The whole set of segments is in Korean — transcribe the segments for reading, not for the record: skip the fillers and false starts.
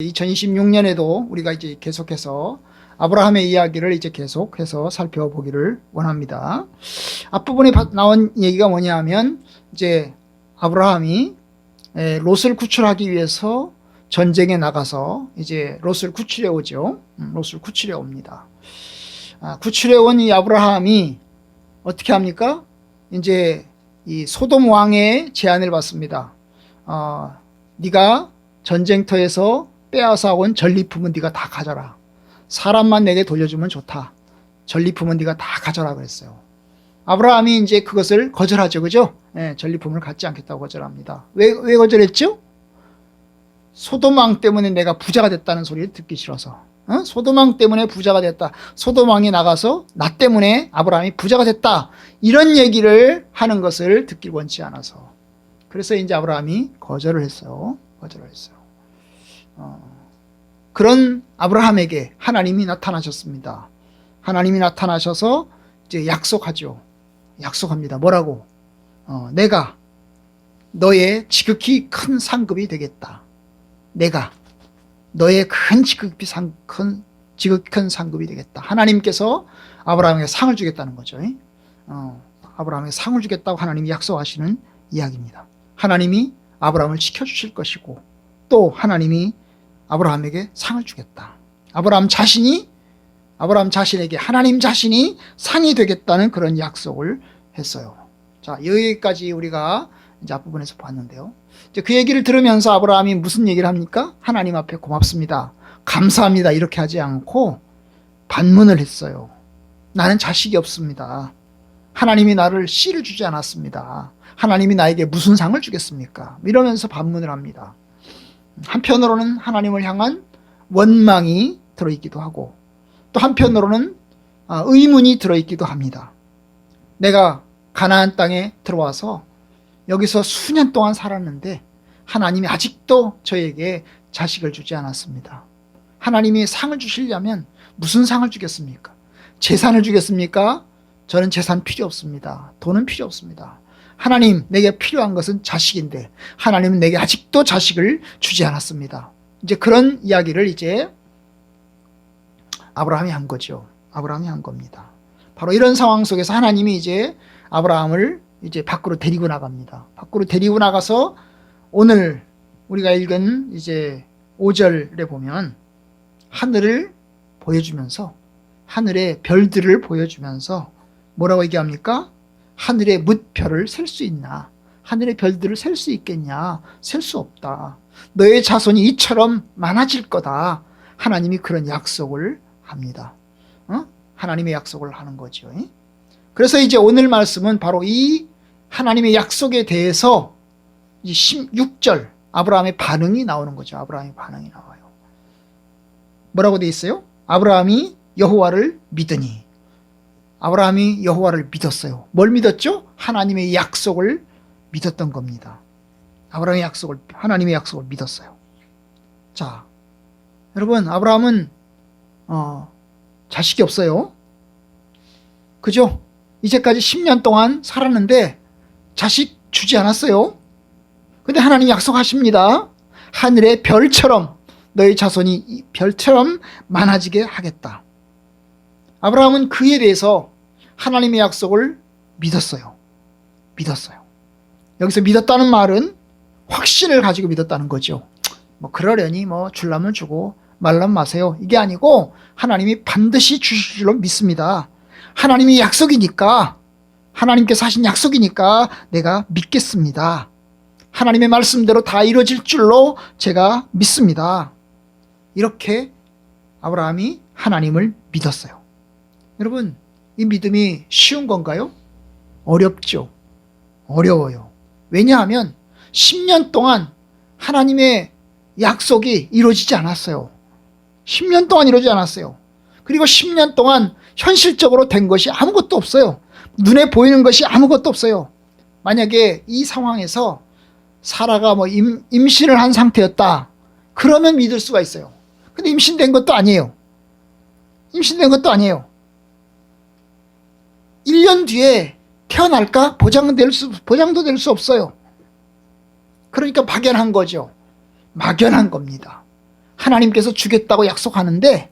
2026년에도 우리가 이제 계속해서 아브라함의 이야기를 이제 계속해서 살펴보기를 원합니다. 앞부분에 나온 얘기가 뭐냐 하면 이제 아브라함이 롯을 구출하기 위해서 전쟁에 나가서 이제 롯을 구출해 오죠. 롯을 구출해 옵니다. 구출해 온 이 아브라함이 어떻게 합니까? 이제 이 소돔 왕의 제안을 받습니다. 네가 전쟁터에서 빼앗아 온 전리품은 네가 다 가져라. 사람만 내게 돌려주면 좋다. 전리품은 네가 다 가져라 그랬어요. 아브라함이 이제 그것을 거절하죠. 그죠? 전리품을 갖지 않겠다고 거절합니다. 왜 거절했죠? 소돔 왕 때문에 내가 부자가 됐다는 소리를 듣기 싫어서. 소돔 왕 때문에 부자가 됐다. 소돔 왕이 나가서 나 때문에 아브라함이 부자가 됐다. 이런 얘기를 하는 것을 듣기 원치 않아서. 그래서 이제 아브라함이 거절을 했어요. 그런 아브라함에게 하나님이 나타나셨습니다. 하나님이 나타나셔서 이제 약속합니다. 뭐라고? 내가 너의 지극히 큰 상급이 되겠다. 내가 너의 지극히 큰 상급이 되겠다. 하나님께서 아브라함에게 상을 주겠다는 거죠. 아브라함에게 상을 주겠다고 하나님이 약속하시는 이야기입니다. 하나님이 아브라함을 지켜주실 것이고 또 하나님이 아브라함에게 상을 주겠다. 아브라함 자신에게 하나님 자신이 상이 되겠다는 그런 약속을 했어요. 자, 여기까지 우리가 이제 앞부분에서 봤는데요. 이제 그 얘기를 들으면서 아브라함이 무슨 얘기를 합니까? 하나님 앞에 고맙습니다. 감사합니다. 이렇게 하지 않고 반문을 했어요. 나는 자식이 없습니다. 하나님이 나를 씨를 주지 않았습니다. 하나님이 나에게 무슨 상을 주겠습니까? 이러면서 반문을 합니다. 한편으로는 하나님을 향한 원망이 들어있기도 하고 또 한편으로는 의문이 들어있기도 합니다. 내가 가나안 땅에 들어와서 여기서 수년 동안 살았는데 하나님이 아직도 저에게 자식을 주지 않았습니다. 하나님이 상을 주시려면 무슨 상을 주겠습니까? 재산을 주겠습니까? 저는 재산 필요 없습니다. 돈은 필요 없습니다. 하나님, 내게 필요한 것은 자식인데 하나님은 내게 아직도 자식을 주지 않았습니다. 이제 그런 이야기를 이제 아브라함이 한 거죠. 아브라함이 한 겁니다. 바로 이런 상황 속에서 하나님이 이제 아브라함을 이제 밖으로 데리고 나갑니다. 밖으로 데리고 나가서 오늘 우리가 읽은 이제 5절에 보면 하늘을 보여주면서 하늘의 별들을 보여주면서 뭐라고 얘기합니까? 하늘의 뭇별을 셀 수 있나? 하늘의 별들을 셀 수 있겠냐? 셀 수 없다. 너의 자손이 이처럼 많아질 거다. 하나님이 그런 약속을 합니다. 하나님의 약속을 하는 거죠. 그래서 이제 오늘 말씀은 바로 이 하나님의 약속에 대해서 16절 아브라함의 반응이 나오는 거죠. 아브라함의 반응이 나와요. 뭐라고 돼 있어요? 아브라함이 여호와를 믿으니. 아브라함이 여호와를 믿었어요. 뭘 믿었죠? 하나님의 약속을 믿었던 겁니다. 하나님의 약속을 믿었어요. 자, 여러분, 아브라함은 자식이 없어요. 그죠? 이제까지 10년 동안 살았는데 자식 주지 않았어요. 근데 하나님 약속하십니다. 하늘의 별처럼 너희 자손이 별처럼 많아지게 하겠다. 아브라함은 그에 대해서 하나님의 약속을 믿었어요. 여기서 믿었다는 말은 확신을 가지고 믿었다는 거죠. 그러려니 줄라면 주고 말라면 마세요. 이게 아니고 하나님이 반드시 주실 줄로 믿습니다. 하나님이 약속이니까, 하나님께서 하신 약속이니까 내가 믿겠습니다. 하나님의 말씀대로 다 이루어질 줄로 제가 믿습니다. 이렇게 아브라함이 하나님을 믿었어요. 여러분, 이 믿음이 쉬운 건가요? 어렵죠. 어려워요. 왜냐하면 10년 동안 하나님의 약속이 이루어지지 않았어요. 10년 동안 이루어지지 않았어요. 그리고 10년 동안 현실적으로 된 것이 아무것도 없어요. 눈에 보이는 것이 아무것도 없어요. 만약에 이 상황에서 사라가 임신을 한 상태였다. 그러면 믿을 수가 있어요. 근데 임신된 것도 아니에요. 1년 뒤에 태어날까? 보장도 될 수 없어요. 그러니까 막연한 거죠. 막연한 겁니다. 하나님께서 주겠다고 약속하는데,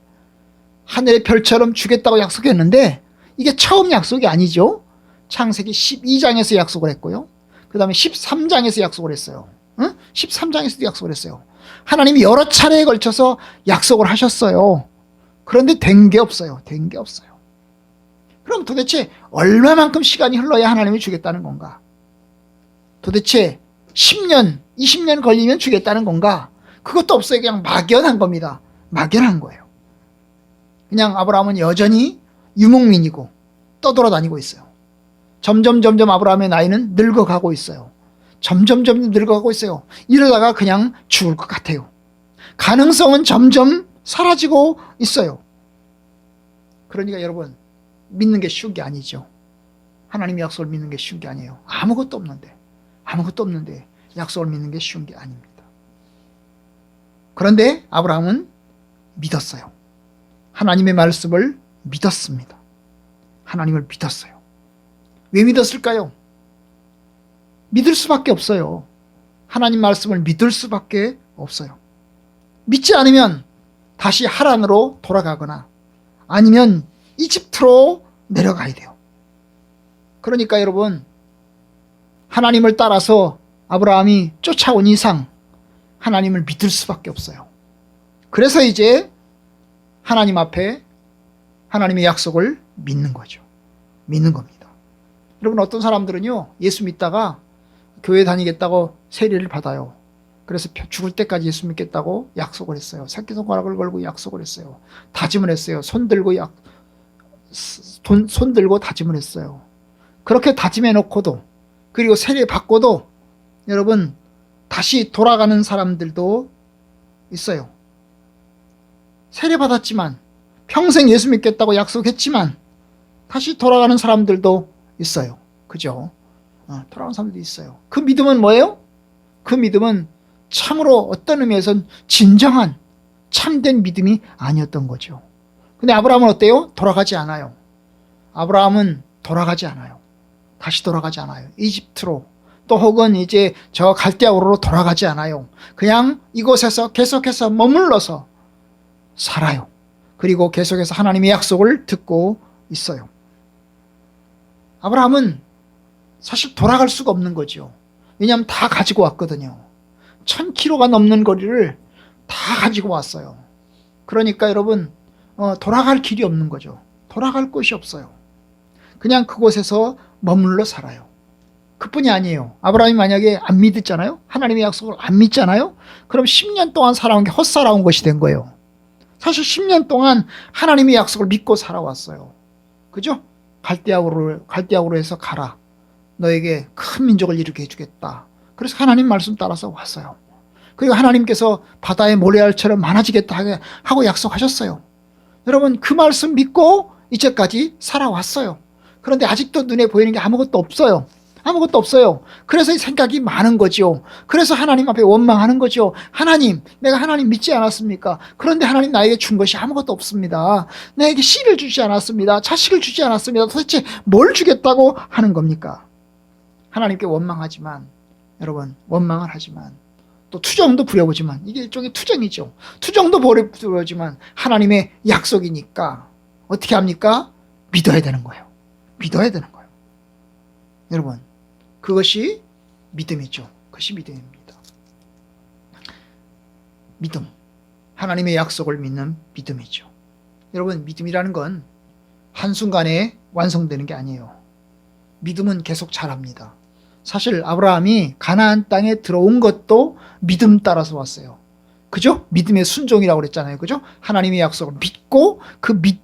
하늘의 별처럼 주겠다고 약속했는데 이게 처음 약속이 아니죠. 창세기 12장에서 약속을 했고요. 그 다음에 13장에서 약속을 했어요. 13장에서도 약속을 했어요. 하나님이 여러 차례에 걸쳐서 약속을 하셨어요. 그런데 된 게 없어요. 된 게 없어요. 그럼 도대체 얼마만큼 시간이 흘러야 하나님이 주겠다는 건가? 도대체 10년, 20년 걸리면 주겠다는 건가? 그것도 없어요. 그냥 막연한 겁니다. 막연한 거예요. 그냥 아브라함은 여전히 유목민이고 떠돌아다니고 있어요. 점점 아브라함의 나이는 늙어가고 있어요. 점점 늙어가고 있어요. 이러다가 그냥 죽을 것 같아요. 가능성은 점점 사라지고 있어요. 그러니까 여러분, 믿는 게 쉬운 게 아니죠. 하나님의 약속을 믿는 게 쉬운 게 아니에요. 아무것도 없는데 약속을 믿는 게 쉬운 게 아닙니다. 그런데 아브라함은 믿었어요. 하나님의 말씀을 믿었습니다. 하나님을 믿었어요. 왜 믿었을까요? 믿을 수밖에 없어요. 하나님 말씀을 믿을 수밖에 없어요. 믿지 않으면 다시 하란으로 돌아가거나 아니면 이집트로 내려가야 돼요. 그러니까 여러분, 하나님을 따라서 아브라함이 쫓아온 이상 하나님을 믿을 수밖에 없어요. 그래서 이제 하나님 앞에 하나님의 약속을 믿는 거죠. 믿는 겁니다. 여러분, 어떤 사람들은요, 예수 믿다가 교회 다니겠다고 세례를 받아요. 그래서 죽을 때까지 예수 믿겠다고 약속을 했어요. 새끼손가락을 걸고 약속을 했어요. 다짐을 했어요. 손 들고 다짐을 했어요. 그렇게 다짐해 놓고도, 그리고 세례 받고도 여러분 다시 돌아가는 사람들도 있어요. 세례 받았지만, 평생 예수 믿겠다고 약속했지만 다시 돌아가는 사람들도 있어요. 그죠? 돌아가는 사람들도 있어요. 그 믿음은 뭐예요? 그 믿음은 참으로 어떤 의미에서는 진정한 참된 믿음이 아니었던 거죠. 근데 아브라함은 어때요? 돌아가지 않아요. 아브라함은 돌아가지 않아요. 다시 돌아가지 않아요. 이집트로, 또 혹은 이제 저 갈대아 우르로 돌아가지 않아요. 그냥 이곳에서 계속해서 머물러서 살아요. 그리고 계속해서 하나님의 약속을 듣고 있어요. 아브라함은 사실 돌아갈 수가 없는 거죠. 왜냐하면 다 가지고 왔거든요. 1000km가 넘는 거리를 다 가지고 왔어요. 그러니까 여러분, 돌아갈 길이 없는 거죠. 돌아갈 곳이 없어요. 그냥 그곳에서 머물러 살아요. 그뿐이 아니에요. 아브라함이 만약에 안 믿었잖아요. 하나님의 약속을 안 믿잖아요. 그럼 10년 동안 살아온 게 헛살아온 것이 된 거예요. 사실 10년 동안 하나님의 약속을 믿고 살아왔어요. 그죠? 갈대아우르에서 가라. 너에게 큰 민족을 일으켜 주겠다. 그래서 하나님 말씀 따라서 왔어요. 그리고 하나님께서 바다의 모래알처럼 많아지겠다 하고 약속하셨어요. 여러분, 그 말씀 믿고 이제까지 살아왔어요. 그런데 아직도 눈에 보이는 게 아무것도 없어요. 아무것도 없어요. 그래서 이 생각이 많은 거죠. 그래서 하나님 앞에 원망하는 거죠. 하나님, 내가 하나님 믿지 않았습니까? 그런데 하나님 나에게 준 것이 아무것도 없습니다. 나에게 씨를 주지 않았습니다. 자식을 주지 않았습니다. 도대체 뭘 주겠다고 하는 겁니까? 하나님께 원망하지만, 여러분, 원망을 하지만, 또 투정도 부려보지만, 이게 일종의 투정이죠. 투정도 부려보지만 하나님의 약속이니까 어떻게 합니까? 믿어야 되는 거예요. 믿어야 되는 거예요. 여러분, 그것이 믿음이죠. 그것이 믿음입니다. 믿음, 하나님의 약속을 믿는 믿음이죠. 여러분, 믿음이라는 건 한순간에 완성되는 게 아니에요. 믿음은 계속 자랍니다. 사실 아브라함이 가나안 땅에 들어온 것도 믿음 따라서 왔어요. 그죠? 믿음의 순종이라고 그랬잖아요. 그죠? 하나님의 약속을 믿고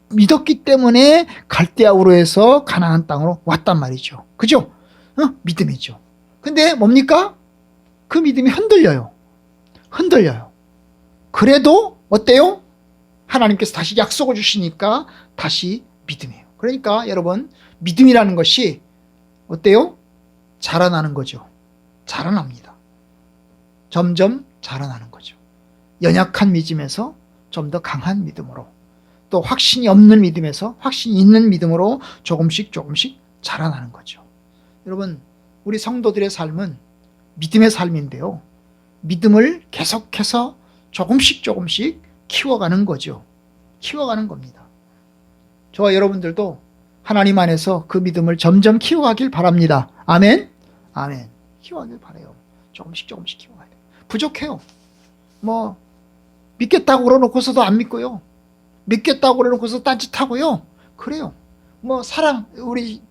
믿었기 때문에 갈대아우르에서 가나안 땅으로 왔단 말이죠. 그죠? 믿음이죠. 근데 뭡니까? 그 믿음이 흔들려요. 그래도 어때요? 하나님께서 다시 약속을 주시니까 다시 믿음이에요. 그러니까 여러분, 믿음이라는 것이 어때요? 자라나는 거죠. 자라납니다. 점점 자라나는 거죠. 연약한 믿음에서 좀 더 강한 믿음으로, 또 확신이 없는 믿음에서 확신이 있는 믿음으로 조금씩 자라나는 거죠. 여러분, 우리 성도들의 삶은 믿음의 삶인데요. 믿음을 계속해서 조금씩 조금씩 키워가는 거죠. 키워가는 겁니다. 저와 여러분들도 하나님 안에서 그 믿음을 점점 키워가길 바랍니다. 아멘? 아멘. 키워가길 바라요. 조금씩 조금씩 키워가야 돼요. 부족해요. 뭐 믿겠다고 그러놓고서도 안 믿고요. 믿겠다고 그러놓고서 딴짓하고요. 그래요. 뭐 사랑, 우리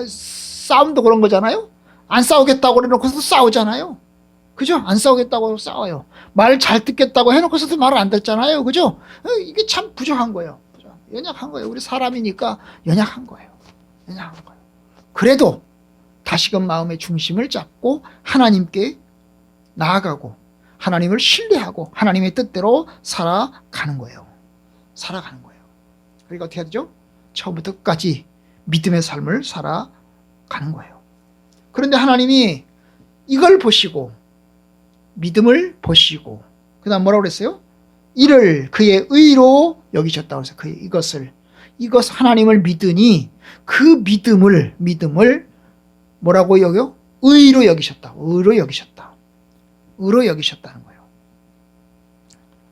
싸움도 그런 거잖아요. 안 싸우겠다고 그러놓고서도 싸우잖아요. 그죠? 안 싸우겠다고 싸워요. 말 잘 듣겠다고 해놓고서도 말을 안 듣잖아요. 그죠? 이게 참 부족한 거예요. 연약한 거예요. 우리 사람이니까 연약한 거예요. 연약한 거예요. 그래도 다시금 마음의 중심을 잡고 하나님께 나아가고 하나님을 신뢰하고 하나님의 뜻대로 살아가는 거예요. 살아가는 거예요. 그러니까 어떻게 해야 되죠? 처음부터 끝까지 믿음의 삶을 살아가는 거예요. 그런데 하나님이 이걸 보시고 믿음을 보시고 그 다음 뭐라고 그랬어요? 이를 그의 의로 여기셨다고 해서 이것 하나님을 믿으니 그 믿음을 뭐라고 여겨? 의로 여기셨다. 의로 여기셨다. 의로 여기셨다는 거예요.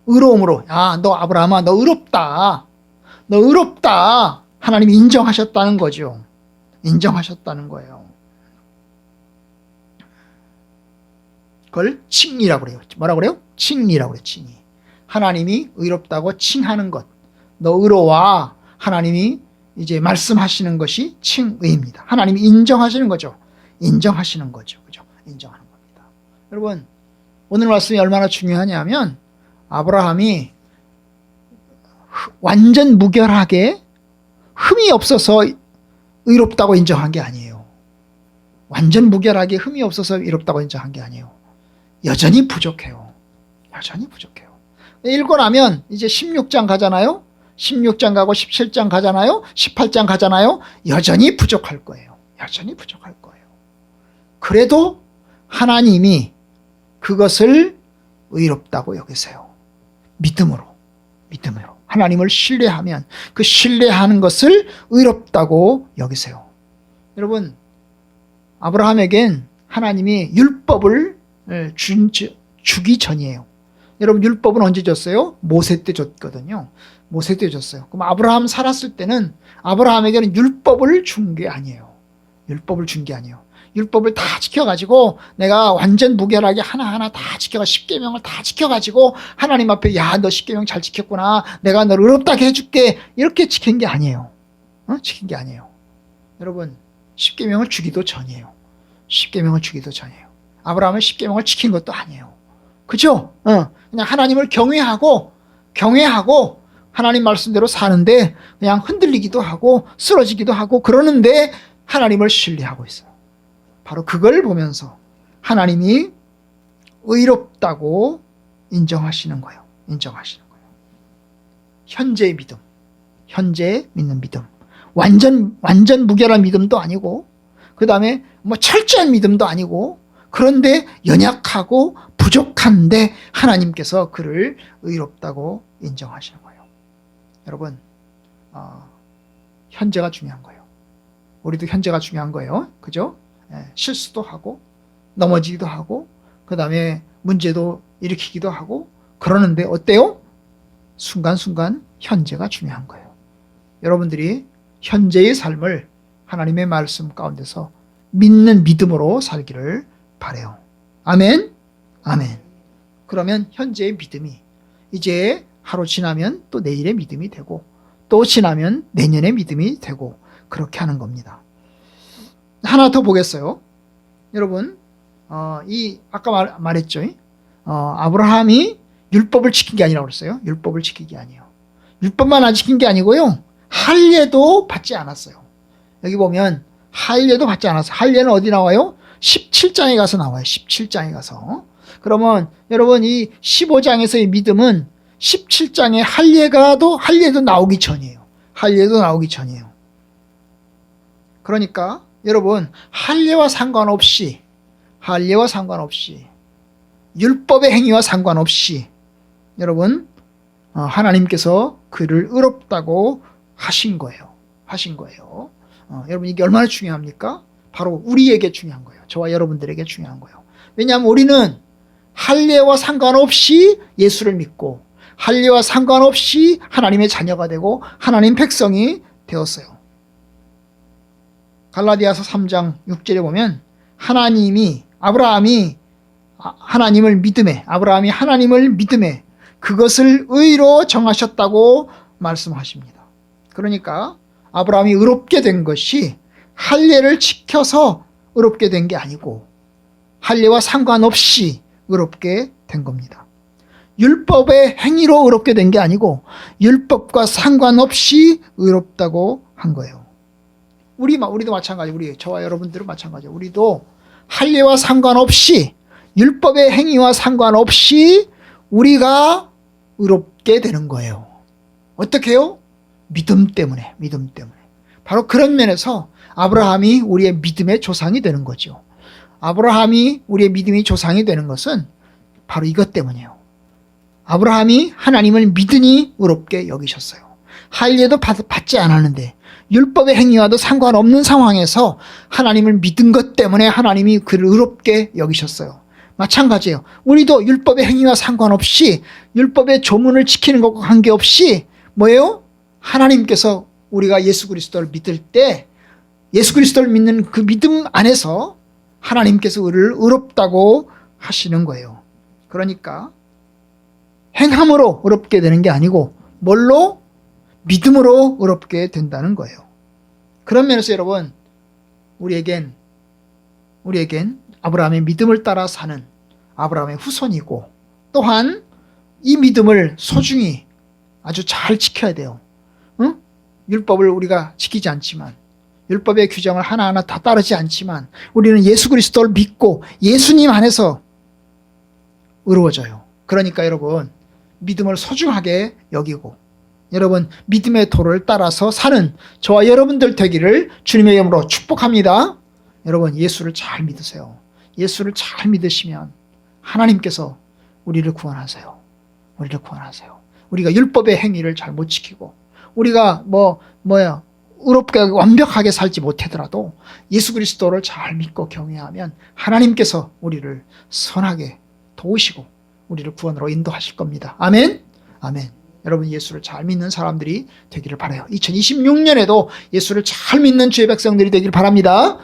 의로움으로 너 아브라함아 너 의롭다. 너 의롭다. 하나님이 인정하셨다는 거죠. 인정하셨다는 거예요. 그걸 칭의라고 그래요. 뭐라고 그래요? 칭의라고 그래요. 칭의. 하나님이 의롭다고 칭하는 것. 너 의로워. 하나님이 이제 말씀하시는 것이 칭의입니다. 하나님이 인정하시는 거죠. 인정하시는 거죠. 그죠? 인정하는 겁니다. 여러분, 오늘 말씀이 얼마나 중요하냐면 아브라함이 완전 무결하게 흠이 없어서 의롭다고 인정한 게 아니에요. 완전 무결하게 흠이 없어서 의롭다고 인정한 게 아니에요. 여전히 부족해요. 여전히 부족해요. 읽고 나면 이제 16장 가잖아요. 16장 가고 17장 가잖아요. 18장 가잖아요. 여전히 부족할 거예요. 여전히 부족할 거예요. 그래도 하나님이 그것을 의롭다고 여기세요. 믿음으로. 하나님을 신뢰하면 그 신뢰하는 것을 의롭다고 여기세요. 여러분, 아브라함에겐 하나님이 율법을 주기 전이에요. 여러분, 율법은 언제 줬어요? 모세 때 줬거든요. 모세 때 줬어요. 그럼 아브라함 살았을 때는 아브라함에게는 율법을 준 게 아니에요. 율법을 준 게 아니에요. 율법을 다 지켜가지고 내가 완전 무결하게 하나하나 다 지켜가 10계명을 다 지켜가지고 하나님 앞에 너 10계명 잘 지켰구나. 내가 너를 의롭다게 해줄게. 이렇게 지킨 게 아니에요. 지킨 게 아니에요. 여러분, 10계명을 주기도 전이에요. 10계명을 주기도 전이에요. 아브라함은 10계명을 지킨 것도 아니에요. 그죠? 그냥 하나님을 경외하고 하나님 말씀대로 사는데 그냥 흔들리기도 하고 쓰러지기도 하고 그러는데 하나님을 신뢰하고 있어요. 바로 그걸 보면서 하나님이 의롭다고 인정하시는 거예요. 인정하시는 거예요. 현재의 믿음. 현재 믿는 믿음. 완전 무결한 믿음도 아니고 그 다음에 뭐 철저한 믿음도 아니고 그런데 연약하고 부족한데 하나님께서 그를 의롭다고 인정하시는 거예요. 여러분, 현재가 중요한 거예요. 우리도 현재가 중요한 거예요. 그죠? 실수도 하고 넘어지기도 하고 그 다음에 문제도 일으키기도 하고 그러는데 어때요? 순간순간 현재가 중요한 거예요. 여러분들이 현재의 삶을 하나님의 말씀 가운데서 믿는 믿음으로 살기를 바라요. 아멘? 아멘. 그러면 현재의 믿음이 이제 하루 지나면 또 내일의 믿음이 되고 또 지나면 내년의 믿음이 되고 그렇게 하는 겁니다. 하나 더 보겠어요. 여러분, 아까 말했죠. 아브라함이 율법을 지킨 게 아니라고 그랬어요. 율법을 지킨 게 아니에요. 율법만 안 지킨 게 아니고요. 할례도 받지 않았어요. 여기 보면 할례도 받지 않았어요. 할례는 어디 나와요? 17장에 가서 나와요. 17장에 가서. 그러면 여러분 이 15장에서의 믿음은 17장에 할례도 나오기 전이에요. 할례도 나오기 전이에요. 그러니까 여러분 할례와 상관없이 율법의 행위와 상관없이 여러분 하나님께서 그를 의롭다고 하신 거예요. 여러분 이게 얼마나 중요합니까? 바로 우리에게 중요한 거예요. 저와 여러분들에게 중요한 거예요. 왜냐하면 우리는 할례와 상관없이 예수를 믿고 할례와 상관없이 하나님의 자녀가 되고 하나님 백성이 되었어요. 갈라디아서 3장 6절에 보면 아브라함이 하나님을 믿음에 그것을 의로 정하셨다고 말씀하십니다. 그러니까 아브라함이 의롭게 된 것이 할례를 지켜서 의롭게 된 게 아니고 할례와 상관없이 의롭게 된 겁니다. 율법의 행위로 의롭게 된 게 아니고 율법과 상관없이 의롭다고 한 거예요. 우리도 마찬가지. 저와 여러분들은 마찬가지예요. 우리도 할례와 상관없이 율법의 행위와 상관없이 우리가 의롭게 되는 거예요. 어떻게 해요? 믿음 때문에. 바로 그런 면에서 아브라함이 우리의 믿음의 조상이 되는 거죠. 아브라함이 우리의 믿음의 조상이 되는 것은 바로 이것 때문이에요. 아브라함이 하나님을 믿으니 의롭게 여기셨어요. 할례도 받지 않았는데 율법의 행위와도 상관없는 상황에서 하나님을 믿은 것 때문에 하나님이 그를 의롭게 여기셨어요. 마찬가지예요. 우리도 율법의 행위와 상관없이 율법의 조문을 지키는 것과 관계없이 뭐예요? 하나님께서 우리가 예수 그리스도를 믿을 때 예수 그리스도를 믿는 그 믿음 안에서 하나님께서 우리를 의롭다고 하시는 거예요. 그러니까 행함으로 의롭게 되는 게 아니고 뭘로? 믿음으로 의롭게 된다는 거예요. 그런 면에서 여러분 우리에겐 아브라함의 믿음을 따라 사는 아브라함의 후손이고 또한 이 믿음을 소중히 아주 잘 지켜야 돼요. 응? 율법을 우리가 지키지 않지만 율법의 규정을 하나하나 다 따르지 않지만 우리는 예수 그리스도를 믿고 예수님 안에서 의로워져요. 그러니까 여러분 믿음을 소중하게 여기고 여러분 믿음의 도를 따라서 사는 저와 여러분들 되기를 주님의 이름으로 축복합니다. 여러분 예수를 잘 믿으세요. 예수를 잘 믿으시면 하나님께서 우리를 구원하세요. 우리가 율법의 행위를 잘 못 지키고 우리가 의롭게 완벽하게 살지 못하더라도 예수 그리스도를 잘 믿고 경외하면 하나님께서 우리를 선하게 도우시고 우리를 구원으로 인도하실 겁니다. 아멘. 여러분 예수를 잘 믿는 사람들이 되기를 바라요. 2026년에도 예수를 잘 믿는 주의 백성들이 되기를 바랍니다.